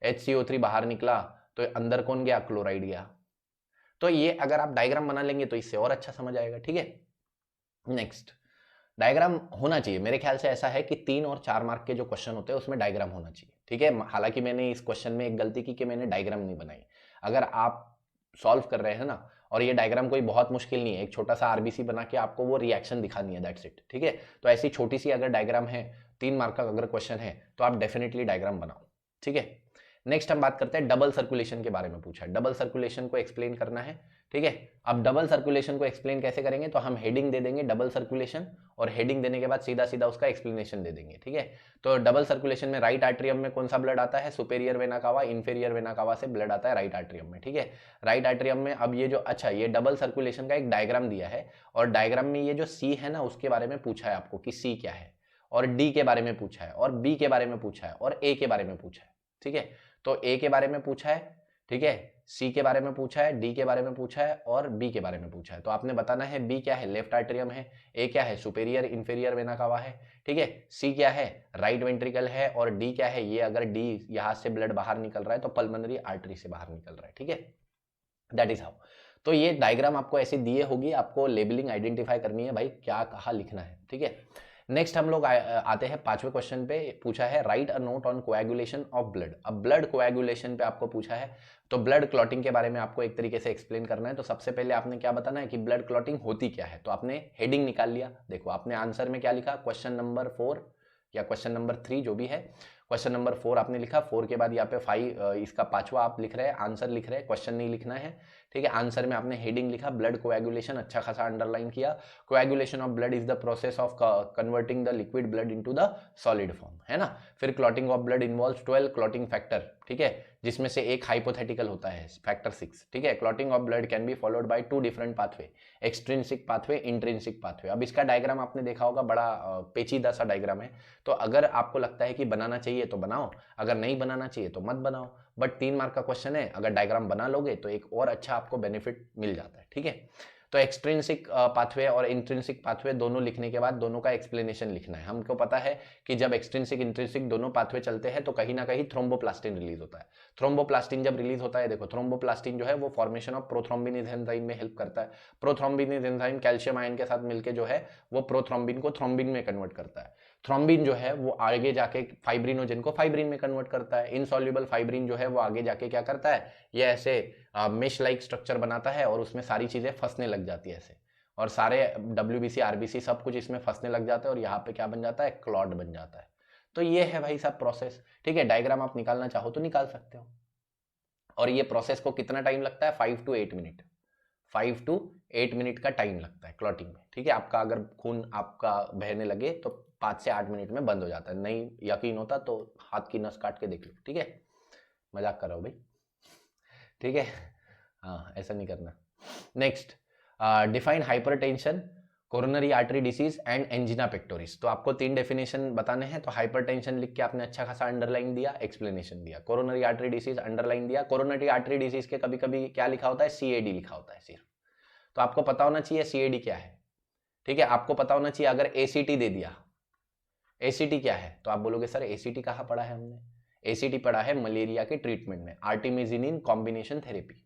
HCO3 बाहर निकला तो अंदर कौन गया, क्लोराइड गया। तो ये अगर आप डायग्राम बना लेंगे तो इससे और अच्छा समझ आएगा, ठीक है। नेक्स्ट, डायग्राम होना चाहिए, मेरे ख्याल से ऐसा है कि 3 और 4 मार्क के जो क्वेश्चन होते हैं उसमें डायग्राम होना चाहिए, ठीक है। हालांकि मैंने इस क्वेश्चन में एक गलती की कि मैंने डायग्राम नहीं बनाई। अगर आप सॉल्व कर रहे हैं ना, और ये डायग्राम कोई बहुत मुश्किल नहीं है, एक छोटा सा आरबीसी बना के आपको वो रिएक्शन दिखानी है, दैट्स इट, ठीक है। तो ऐसी छोटी सी अगर डायग्राम है, 3 मार्क का अगर क्वेश्चन है तो आप डेफिनेटली डायग्राम बनाओ, ठीक है। नेक्स्ट हम बात करते हैं डबल सर्कुलेशन के बारे में, पूछा है डबल सर्कुलेशन को एक्सप्लेन करना है, ठीक है। अब डबल सर्कुलेशन को एक्सप्लेन कैसे करेंगे, तो हम हेडिंग दे देंगे डबल सर्कुलेशन, और हेडिंग देने के बाद सीधा सीधा उसका एक्सप्लेनेशन दे देंगे, ठीक है। तो डबल सर्कुलेशन में राइट आर्ट्रियम में कौन सा ब्लड आता है, superior vena cava, inferior vena cava से ब्लड आता है राइट आर्ट्रियम में, ठीक है। राइट आर्ट्रियम में अब ये जो, अच्छा, ये डबल सर्कुलेशन का एक डायग्राम दिया है, और डायग्राम में ये जो सी है ना उसके बारे में पूछा है आपको कि सी क्या है, और डी के बारे में पूछा है, और बी के बारे में पूछा है, और ए के बारे में पूछा है, ठीक है। तो ए के बारे में पूछा है, ठीक है, सी के बारे में पूछा है, डी के बारे में पूछा है, और बी के बारे में पूछा है। तो आपने बताना है बी क्या है, लेफ्ट आर्टेरियम है, ए क्या है, सुपेरियर इंफेरियर वेना कावा है, ठीक है, सी क्या है, राइट वेंट्रिकल है, और डी क्या है, ये अगर डी यहां से ब्लड बाहर निकल रहा है तो पल्मोनरी आर्टरी से बाहर निकल रहा है, ठीक है। That is how. तो ये डायग्राम आपको ऐसी दिए होगी, आपको लेबलिंग आइडेंटिफाई करनी है भाई, क्या कहा लिखना है, ठीक है। नेक्स्ट हम लोग आते हैं 5वें क्वेश्चन पे, पूछा है write a note on coagulation of blood. अब ब्लड कोएगुलेशन पे आपको पूछा है, तो ब्लड क्लॉटिंग के बारे में आपको एक तरीके से एक्सप्लेन करना है। तो सबसे पहले आपने क्या बताना है कि ब्लड क्लॉटिंग होती क्या है, तो आपने हेडिंग निकाल लिया। देखो आपने आंसर में क्या लिखा, क्वेश्चन नंबर 4 या क्वेश्चन नंबर 3 जो भी है, क्वेश्चन नंबर 4 आपने लिखा, 4 के बाद यहाँ पे 5 इसका 5वां आप लिख रहे हैं, आंसर लिख रहे हैं, क्वेश्चन नहीं लिखना है, ठीक है। आंसर में आपने हेडिंग लिखा ब्लड कोएगुलेशन, अच्छा खासा अंडरलाइन किया। Coagulation of blood is the process of converting the liquid blood into the solid form, है ना। फिर clotting of blood involves 12 clotting factor, ठीक है, जिसमें से एक हाइपोथेटिकल होता है फैक्टर 6, ठीक है। Clotting of blood can be followed by 2 different pathway, extrinsic pathway, intrinsic pathway. अब इसका डायग्राम आपने देखा होगा, बड़ा पेचीदा सा डायग्राम है, तो अगर आपको लगता है कि बनाना चाहिए तो बनाओ, अगर नहीं बनाना चाहिए तो मत बनाओ। बट 3 मार्क का क्वेश्चन है, अगर डायग्राम बना लोगे तो एक और अच्छा आपको बेनिफिट मिल जाता है, ठीक है। तो एक्सट्रिंसिक पाथवे और इंट्रिंसिक पाथवे दोनों लिखने के बाद दोनों का एक्सप्लेनेशन लिखना है। हमको पता है कि जब एक्सट्रिंसिक इंट्रिंसिक दोनों पाथवे चलते हैं तो कहीं ना कहीं थ्रोम्बोप्लास्टिन रिलीज होता है। थ्रोम्बोप्लास्टिन जब रिलीज होता है, देखो थ्रोम्बोप्लास्टिन जो है वो फॉर्मेशन ऑफ प्रोथ्रोम्बिन एंजाइम में हेल्प करता है। प्रोथ्रोम्बिन एंजाइम कैल्शियम आयन के साथ मिलकर जो है वो प्रोथ्रोम्बिन को थ्रोम्बिन में कन्वर्ट करता है। थ्रोम्बिन जो है वो आगे जाके फाइब्रिनोजन को फाइब्रिन में कन्वर्ट करता है। इनसॉल्युबल फाइब्रिन जो है वो आगे जाके क्या करता है, ये ऐसे मेश लाइक स्ट्रक्चर बनाता है और उसमें सारी चीजें फंसने लग जाती है ऐसे, और सारे WBC RBC सब कुछ इसमें फंसने लग जाता है और यहाँ पे क्या बन जाता है, क्लॉट बन जाता है। तो ये है भाई सब प्रोसेस, ठीक है। डायग्राम आप निकालना चाहो तो निकाल सकते हो, और ये प्रोसेस को कितना टाइम लगता है, 5 to 8 मिनट, 5 to 8 मिनट का टाइम लगता है क्लॉटिंग में, ठीक है। आपका अगर खून आपका बहने लगे तो 5 से 8 मिनट में बंद हो जाता है। नहीं यकीन होता तो हाथ की नस काट के देख लो, ठीक है। मजाक कर रहा हूँ भाई, ठीक है, हाँ ऐसा नहीं करना। Next, define hypertension, coronary artery disease and angina pectoris. तो आपको 3 डेफिनेशन बताने हैं। तो हाइपरटेंशन लिख के आपने अच्छा खासा अंडरलाइन दिया, एक्सप्लेनेशन दिया। कोरोनरी आर्टरी डिसीज अंडरलाइन दिया। कोरोनरी आर्टरी डिसीज के कभी कभी क्या लिखा होता है, CAD लिखा होता है सिर्फ। तो आपको पता होना चाहिए CAD क्या है, ठीक है। आपको पता होना चाहिए अगर ACT दे दिया, ACT क्या है, तो आप बोलोगे सर ACT कहाँ पढ़ा है हमने। ACT पढ़ा है मलेरिया के ट्रीटमेंट में, artemisinin combination therapy.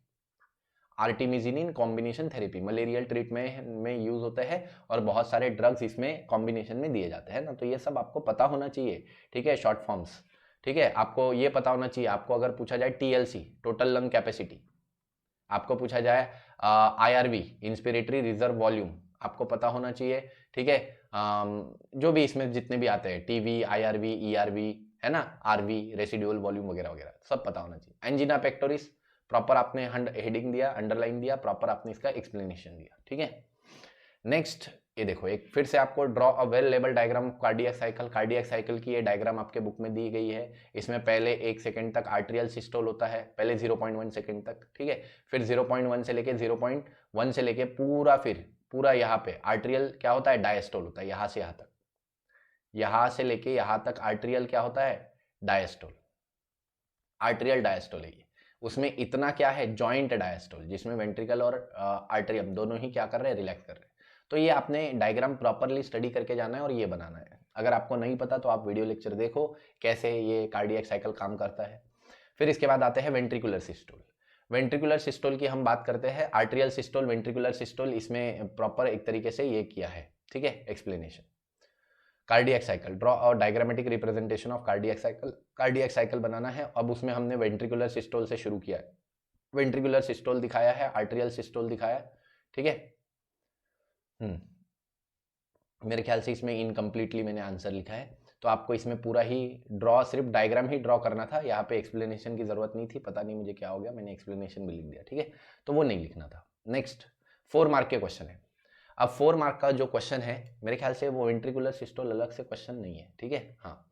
Artemisinin combination therapy malarial treatment में यूज होता है और बहुत सारे ड्रग्स इसमें कॉम्बिनेशन में दिए जाते हैं ना। तो ये सब आपको पता होना चाहिए, ठीक है, शॉर्ट फॉर्म्स, ठीक है। आपको ये पता होना चाहिए, आपको अगर पूछा जाए TLC टोटल लंग कैपेसिटी, आपको पूछा जाए IRV इंस्पिरेटरी रिजर्व वॉल्यूम, आपको पता होना चाहिए, ठीक है। जो भी इसमें जितने भी आते हैं TV, IRV, ERV, है ना, RV रेसिडुअल वॉल्यूम वगैरह वगैरह सब पता होना चाहिए। एंजिना पेक्टोरिस प्रॉपर आपने हेडिंग दिया, अंडरलाइन दिया, प्रॉपर आपने इसका एक्सप्लेनेशन दिया, ठीक है। नेक्स्ट, ये देखो एक फिर से आपको draw a well label diagram cardiac cycle. Cardiac cycle की ये डायग्राम आपके बुक में दी गई है। इसमें पहले 1 सेकंड तक आर्ट्रियल सिस्टोल होता है, पहले 0.1 सेकंड तक, ठीक है। फिर 0.1 से लेके 0.1 से लेके पूरा, फिर पूरा यहाँ पे आर्ट्रियल क्या होता है, डायस्टोल होता है। यहाँ से यहाँ तक, यहाँ से लेके यहाँ तक आर्ट्रियल क्या होता है, डायस्टोल, आर्ट्रियल डायस्टोल है ये। उसमें इतना क्या है, जॉइंट डायस्टोल, जिसमें वेंट्रिकल और आर्टरियम दोनों ही क्या कर रहे हैं, रिलैक्स कर रहे हैं। तो ये आपने डायग्राम प्रॉपरली स्टडी करके जाना है और ये बनाना है। अगर आपको नहीं पता तो आप वीडियो लेक्चर देखो कैसे ये कार्डियक साइकिल काम करता है। फिर इसके बाद आते हैं वेंट्रिकुलर सिस्टोल। वेंट्रिकुलर सिस्टोल की हम बात करते हैं, आर्ट्रियल सिस्टोल, वेंट्रिकुलर सिस्टोल, इसमें प्रॉपर एक तरीके से ये किया है, ठीक है, एक्सप्लेनेशन। कार्डियक साइकिल, ड्रॉ और diagrammatic representation of cardiac cycle. Cardiac cycle बनाना है। अब उसमें हमने वेंट्रिकुलर सिस्टोल से शुरू किया है, वेंट्रिकुलर सिस्टोल दिखाया है, आर्ट्रियल सिस्टोल दिखाया है, ठीक है। मेरे ख्याल से इसमें इनकम्प्लीटली मैंने आंसर लिखा है, तो आपको इसमें पूरा ही ड्रॉ, सिर्फ डायग्राम ही ड्रॉ करना था। यहाँ पे एक्सप्लेनेशन की जरूरत नहीं थी, पता नहीं मुझे क्या हो गया, मैंने एक्सप्लेनेशन भी लिख दिया, ठीक है, तो वो नहीं लिखना था। नेक्स्ट, 4 मार्क के क्वेश्चन है। अब 4 मार्क का जो क्वेश्चन है, मेरे ख्याल से वो वेंट्रिकुलर सिस्टोल अलग से क्वेश्चन नहीं है, ठीक है, हाँ।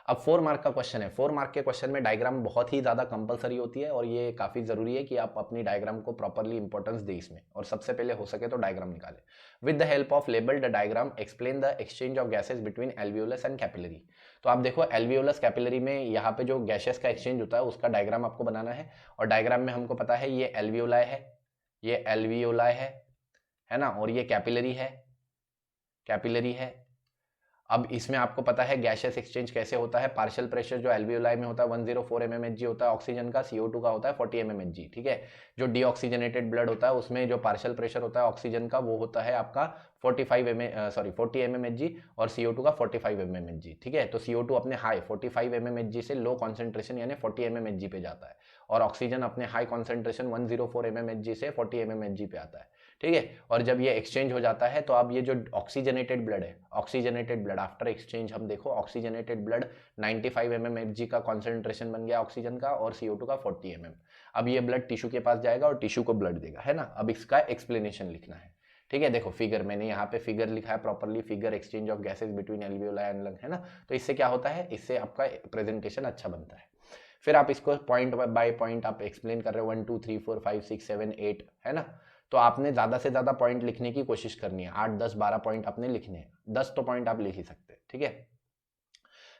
अब 4 मार्क का क्वेश्चन है। 4 मार्क के क्वेश्चन में डायग्राम बहुत ही ज़्यादा कंपलसरी होती है और ये काफ़ी ज़रूरी है कि आप अपनी डायग्राम को प्रॉपरली इंपॉर्टेंस दें इसमें, और सबसे पहले हो सके तो डायग्राम निकालें। With the help of labelled diagram explain the exchange of gases between alveolus and capillary. तो आप देखो एल्वियोलस कैपिलरी में यहाँ पे जो गैसेस का एक्सचेंज होता है उसका डायग्राम आपको बनाना है। और डायग्राम में हमको पता है ये एल्वियोलाई है, ये एल्वियोलाई है ना, और ये कैपिलरी है, कैपिलरी है। अब इसमें आपको पता है गैसेस एक्सचेंज कैसे होता है। पार्शियल प्रेशर जो एल्वियोलाई में होता है 104 mmHg होता है ऑक्सीजन का, CO2 का होता है 40 mmHg, ठीक है। जो डीऑक्सीजनेटेड ब्लड होता है उसमें जो पार्शियल प्रेशर होता है ऑक्सीजन का वो होता है आपका 40 mmHg और CO2 का 45 mmHg, ठीक है। तो CO2 अपने हाई 45 mmHg से लो कॉन्सेंट्रेशन यानी 40 mmHg पे जाता है, और ऑक्सीजन अपने हाई कॉन्सेंट्रेशन 104 mmHg से 40 mmHg पे आता है, ठीक है। और जब ये एक्सचेंज हो जाता है तो अब ये जो ऑक्सीजनेटेड ब्लड है, ऑक्सीजनेटेड ब्लड आफ्टर एक्सचेंज हम देखो ऑक्सीजनेटेड ब्लड 95 mmHg का कॉन्सेंट्रेशन बन गया ऑक्सीजन का और CO2 का 40 mm। अब ये ब्लड टिश्यू के पास जाएगा और टिश्यू को ब्लड देगा, है ना। अब इसका एक्सप्लेनेशन लिखना है, ठीक है। देखो फिगर, मैंने यहाँ पे फिगर लिखा है properly, figure exchange of gases between alveoli and lung, है ना। तो इससे क्या होता है, इससे आपका प्रेजेंटेशन अच्छा बनता है। फिर आप इसको पॉइंट बाय पॉइंट आप एक्सप्लेन कर रहे हो, 1 2 3 4 5 6 7 8, है ना। तो आपने ज्यादा से ज्यादा पॉइंट लिखने की कोशिश करनी है, 8 10 12 पॉइंट आपने लिखने हैं, 10 तो पॉइंट आप लिख ही सकते हैं, ठीक है।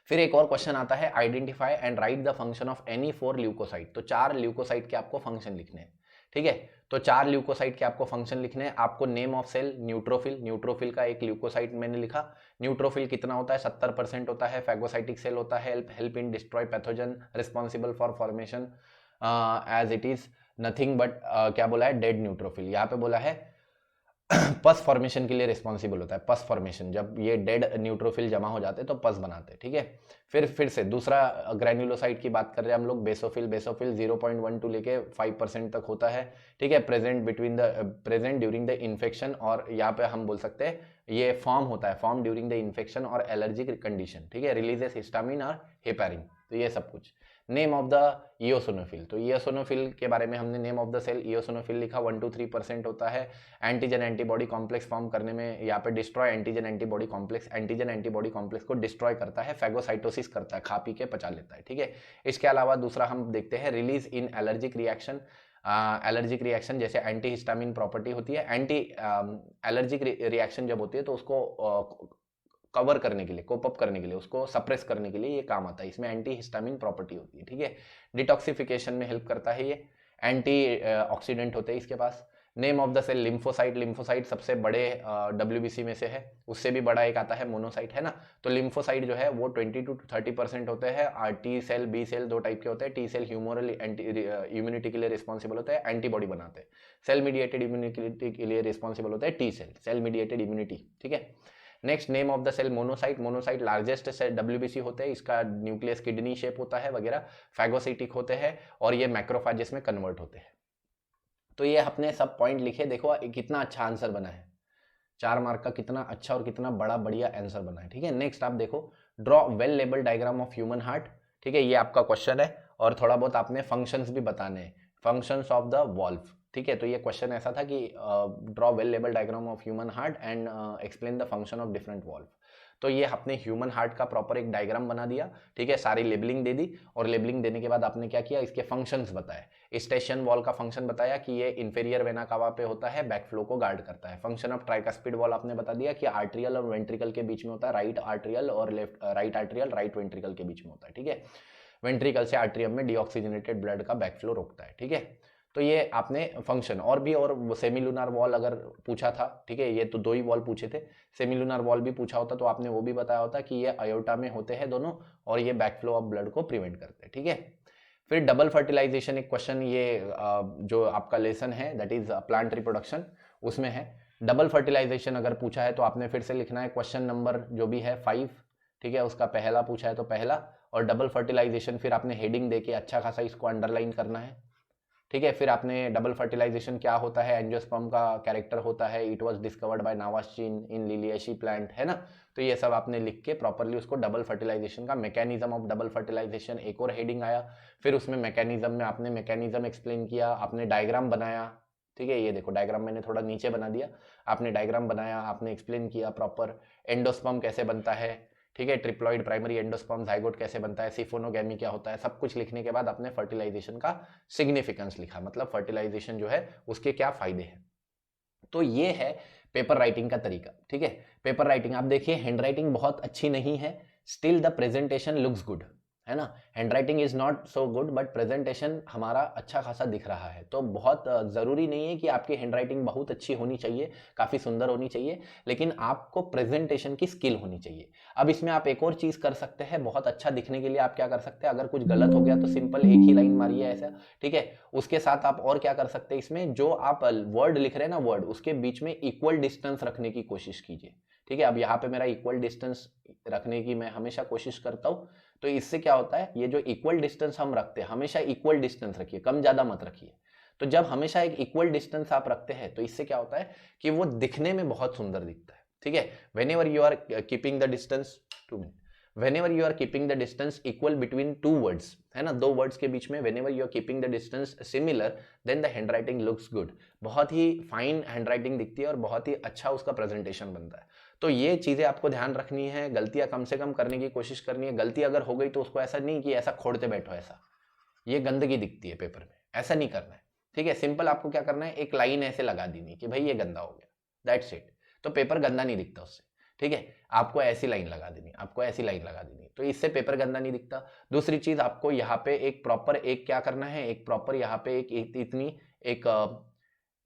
फिर एक और क्वेश्चन आता है, identify and write the function of any 4 leucocyte. तो 4 ल्यूकोसाइट के आपको फंक्शन लिखने हैं, ठीक है। तो 4 ल्यूकोसाइट के आपको फंक्शन लिखने हैं। आपको name of cell neutrophil, neutrophil का एक ल्यूकोसाइट मैंने लिखा। न्यूट्रोफिल कितना होता है, 70% होता है। फैगोसाइटिक सेल होता है, help in destroy pathogen, responsible for formation as it is nothing but क्या बोला है, डेड न्यूट्रोफिल। यहाँ पे बोला है पस फॉर्मेशन के लिए रिस्पॉन्सिबल होता है। पस फॉर्मेशन, जब ये डेड न्यूट्रोफिल जमा हो जाते हैं तो पस बनाते हैं, ठीक है। फिर से दूसरा ग्रैन्युलोसाइट की बात कर रहे हैं हम लोग, बेसोफिल। बेसोफिल 0.1 टू लेके 5% तक होता है, ठीक है। प्रेजेंट ड्यूरिंग द इन्फेक्शन, और यहाँ पे हम बोल सकते हैं ये फॉर्म होता है, फॉर्म ड्यूरिंग द इन्फेक्शन और एलर्जिक कंडीशन, ठीक है। रिलीजेस हिस्टामिन और हेपारिन, तो ये सब कुछ। नेम ऑफ द इओसोनोफिल, तो इओसोनोफिल के बारे में हमने नेम ऑफ द सेल इओसोनोफिल लिखा। 1 to 3% होता है। एंटीजन एंटीबॉडी कॉम्प्लेक्स फॉर्म करने में, यहाँ पे destroy antigen antibody complex, antigen antibody complex को डिस्ट्रॉय करता है, फैगोसाइटोसिस करता है, खा पी के पचा लेता है, ठीक है। इसके अलावा दूसरा हम देखते हैं रिलीज इन एलर्जिक रिएक्शन। एलर्जिक रिएक्शन जैसे एंटी हिस्टामिन प्रॉपर्टी होती है, एंटी एलर्जिक रिएक्शन जब होती है तो उसको कवर करने के लिए, कोप अप करने के लिए, उसको सप्रेस करने के लिए ये काम आता है। इसमें एंटी हिस्टामिन प्रॉपर्टी होती है, ठीक है। डिटॉक्सिफिकेशन में हेल्प करता है ये। एंटी ऑक्सीडेंट होते हैं इसके पास। Name of the cell lymphocyte. Lymphocyte सबसे बड़े WBC में से है, उससे भी बड़ा एक आता है मोनोसाइट, है ना। तो लिम्फोसाइट जो है वो 20 to 30% होते हैं। टी सेल, बी सेल, दो टाइप के होते हैं। टी सेल ह्यूमोरल इम्यूनिटी के लिए रिस्पॉन्सिबल होते हैं, एंटीबॉडी बनाते हैं। सेल मीडिएटेड इम्यूनिटी के लिए रिस्पॉन्सिबल होते हैं T cell, cell mediated immunity, ठीक है। Next name of the cell monocyte. Monocyte largest WBC होते हैं, इसका न्यूक्लियस किडनी शेप होता है वगैरह। फैगोसाइटिक होते हैं और ये मैक्रोफेजेस में कन्वर्ट होते हैं। तो ये अपने सब पॉइंट लिखे, देखो कितना अच्छा आंसर बना है। 4 मार्क का कितना अच्छा और कितना बड़ा बढ़िया आंसर बना है, ठीक है। नेक्स्ट आप देखो, draw well label diagram of human heart, ठीक है। ये आपका क्वेश्चन है और थोड़ा बहुत आपने फंक्शंस भी बताने हैं, फंक्शंस ऑफ द वॉल्व, ठीक है। तो ये क्वेश्चन ऐसा था कि draw well label diagram of human heart and explain the function of different valve. तो ये आपने ह्यूमन हार्ट का प्रॉपर एक डायग्राम बना दिया, ठीक है। सारी लेबलिंग दे दी और लेबलिंग देने के बाद आपने क्या किया, इसके फंक्शंस बताए। स्टेशन वॉल का फंक्शन बताया कि ये इंफेरियर वेना कावा पे होता है, बैकफ्लो को गार्ड करता है। फंक्शन ऑफ ट्राइकस्पिड वॉल आपने बता दिया कि आर्ट्रियल और वेंट्रिकल के बीच में होता है, राइट आर्ट्रियल और राइट आर्ट्रियल राइट वेंट्रिकल के बीच में होता है, ठीक है। वेंट्रिकल से आर्ट्रियम में डीऑक्सीजनेटेड ब्लड का बैकफ्लो रोकता है, ठीक है। तो ये आपने फंक्शन और भी, और सेमिलुनार वॉल अगर पूछा था, ठीक है, ये तो 2 ही वॉल पूछे थे। सेमिलुनार वॉल भी पूछा होता तो आपने वो भी बताया होता कि ये अयोटा में होते हैं दोनों और ये बैकफ्लो ऑफ ब्लड को प्रिवेंट करते हैं, ठीक है। फिर डबल फर्टिलाइजेशन एक क्वेश्चन, ये जो आपका लेसन है दैट इज प्लांट रिप्रोडक्शन, उसमें है। डबल फर्टिलाइजेशन अगर पूछा है तो आपने फिर से लिखना है क्वेश्चन नंबर जो भी है 5, ठीक है। उसका पहला पूछा है तो पहला, और डबल फर्टिलाइजेशन फिर आपने हेडिंग देके अच्छा खासा इसको अंडरलाइन करना है, ठीक है। फिर आपने डबल फर्टिलाइजेशन क्या होता है, एंजियोस्पर्म का कैरेक्टर होता है, it was discovered by Navashin in Liliaceae plant, है ना। तो ये सब आपने लिख के प्रॉपर्ली उसको डबल फर्टिलाइजेशन का मैकेनिज्म ऑफ डबल फर्टिलाइजेशन एक और हेडिंग आया। फिर उसमें मैकेनिज्म में आपने मैकेनिज्म एक्सप्लेन किया, आपने डायग्राम बनाया, ठीक है। ये देखो डायग्राम मैंने थोड़ा नीचे बना दिया, आपने डायग्राम बनाया, आपने एक्सप्लेन किया प्रॉपर। एंडोस्पर्म कैसे बनता है, ठीक है। ट्रिप्लॉइड प्राइमरी एंडोस्पर्म जाइगोट कैसे बनता है, सिफोनोगैमी क्या होता है, सब कुछ लिखने के बाद आपने फर्टिलाइजेशन का सिग्निफिकेंस लिखा, मतलब फर्टिलाइजेशन जो है उसके क्या फायदे हैं। तो ये है पेपर राइटिंग का तरीका, ठीक है। पेपर राइटिंग आप देखिए, हैंड राइटिंग बहुत अच्छी नहीं है, still the presentation looks good, है ना। Hand writing is not so good but presentation हमारा अच्छा खासा दिख रहा है। तो बहुत ज़रूरी नहीं है कि आपकी हैंड राइटिंग बहुत अच्छी होनी चाहिए, काफ़ी सुंदर होनी चाहिए, लेकिन आपको प्रेजेंटेशन की स्किल होनी चाहिए। अब इसमें आप एक और चीज़ कर सकते हैं, बहुत अच्छा दिखने के लिए आप क्या कर सकते हैं, अगर कुछ गलत हो गया तो सिंपल एक ही लाइन मारिए ऐसा, ठीक है। उसके साथ आप और क्या कर सकते हैं, इसमें जो आप वर्ड लिख रहे हैं ना, वर्ड उसके बीच में इक्वल डिस्टेंस रखने की कोशिश कीजिए, ठीक है। अब यहाँ पे मेरा इक्वल डिस्टेंस रखने की मैं हमेशा कोशिश करता हूँ। तो इससे क्या होता है, ये जो इक्वल डिस्टेंस हम रखते हैं, हमेशा इक्वल डिस्टेंस रखिए, कम ज्यादा मत रखिए। तो जब हमेशा एक इक्वल डिस्टेंस आप रखते हैं तो इससे क्या होता है कि वो दिखने में बहुत सुंदर दिखता है, ठीक है। Whenever you are keeping the distance, 2 minute, whenever you are keeping the distance equal between 2 words, है ना, 2 words के बीच में whenever you are keeping the distance similar then the handwriting looks good, बहुत ही फाइन हैंडराइटिंग दिखती है और बहुत ही अच्छा उसका प्रेजेंटेशन बनता है। तो ये चीज़ें आपको ध्यान रखनी है, गलतियां कम से कम करने की कोशिश करनी है। गलती अगर हो गई तो उसको ऐसा नहीं कि ऐसा खोड़ते बैठो, ऐसा ये गंदगी दिखती है पेपर में, ऐसा नहीं करना है, ठीक है। सिंपल आपको क्या करना है, एक लाइन ऐसे लगा देनी कि भाई ये गंदा हो गया, दैट्स इट। तो पेपर गंदा नहीं दिखता उससे, ठीक है, आपको ऐसी लाइन लगा देनी, आपको ऐसी लाइन लगा देनी, तो इससे पेपर गंदा नहीं दिखता। दूसरी चीज, आपको यहाँ पे एक प्रॉपर एक क्या करना है, एक प्रॉपर यहाँ पे एक इतनी एक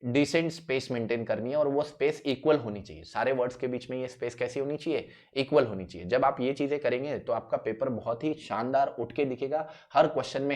डिसेंट स्पेस मेंटेन करनी है, और वो स्पेस इक्वल होनी चाहिए। सारे वर्ड्स के बीच में ये स्पेस कैसी होनी चाहिए, इक्वल होनी चाहिए। जब आप ये चीजें करेंगे तो आपका पेपर बहुत ही शानदार उठ के दिखेगा। हर क्वेश्चन में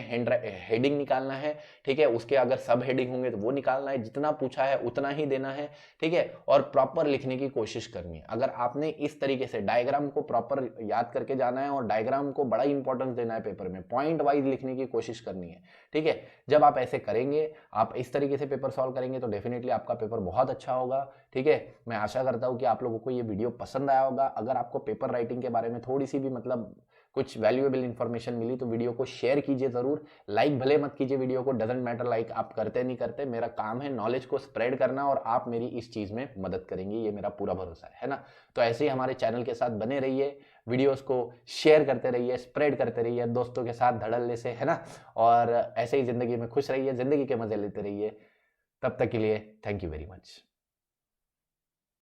हेडिंग निकालना है, ठीक है, उसके अगर सब हेडिंग होंगे तो वो निकालना है, जितना पूछा है उतना ही देना है, ठीक है, और प्रॉपर लिखने की कोशिश करनी है। अगर आपने इस तरीके से डायग्राम को प्रॉपर याद करके जाना है, और डायग्राम को बड़ा इंपॉर्टेंस देना है पेपर में, पॉइंट वाइज लिखने की कोशिश करनी है, ठीक है। जब आप ऐसे करेंगे, आप इस तरीके से पेपर सॉल्व करेंगे, तो डेफिनेटली आपका पेपर बहुत अच्छा होगा, ठीक है। मैं आशा करता हूं कि आप लोगों को ये वीडियो पसंद आया होगा। अगर आपको पेपर राइटिंग के बारे में थोड़ी सी भी मतलब कुछ वैल्यूएबल इंफॉर्मेशन मिली तो वीडियो को शेयर कीजिए जरूर। लाइक भले मत कीजिए वीडियो को, डजंट मैटर लाइक आप करते नहीं करते, मेरा काम है नॉलेज को स्प्रेड करना, और आप मेरी इस चीज में मदद करेंगे, ये मेरा पूरा भरोसा है ना। तो ऐसे ही हमारे चैनल के साथ बने रहिए, वीडियोस को शेयर करते रहिए, स्प्रेड करते रहिए दोस्तों के साथ धड़ल्ले से, है ना। और ऐसे ही जिंदगी में खुश रहिए, जिंदगी के मजे लेते रहिए। तब तक के लिए थैंक यू वेरी मच।